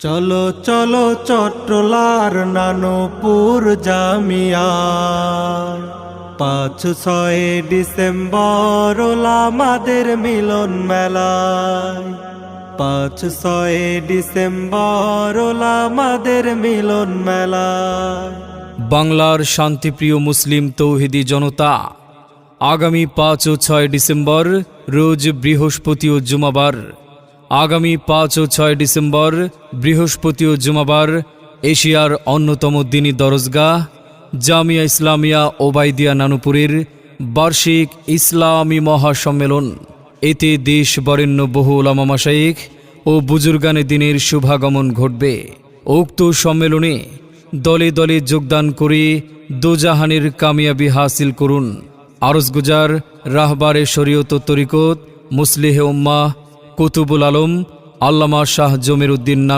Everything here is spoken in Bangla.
চলো চলো চট্টলার নানুপুর জামিয়া 5-6 ডিসেম্বর ওলামাদের মিলন মেলায় 5-6 ডিসেম্বর ওলামাদের মিলন মেলায়। বাংলার শান্তিপ্রিয় মুসলিম তৌহিদি জনতা, আগামী 5 ও 6 ডিসেম্বর রোজ বৃহস্পতি ও জুমাবার, আগামী 5 ও 6 ডিসেম্বর বৃহস্পতি ও জুমাবার এশিয়ার অন্যতম দ্বীনী দরজগাহ জামিয়া ইসলামিয়া ওবায়দিয়া নানুপুরের বার্ষিক ইসলামী মহাসম্মেলন। এতে দেশ বরেণ্য বহু উলামা মাশায়েখ ও বুজুর্গানে দ্বীনের শুভাগমন ঘটবে। উক্ত সম্মেলনে দলে দলে যোগদান করে দোজাহানের কামিয়াবি হাসিল করুন। আরজগুজার রাহবারে শরীয়ত ও তরিকত মুসলিহে উম্মাহ কুতুবুল আলম আল্লামা শাহ জমির উদ্দিন নানু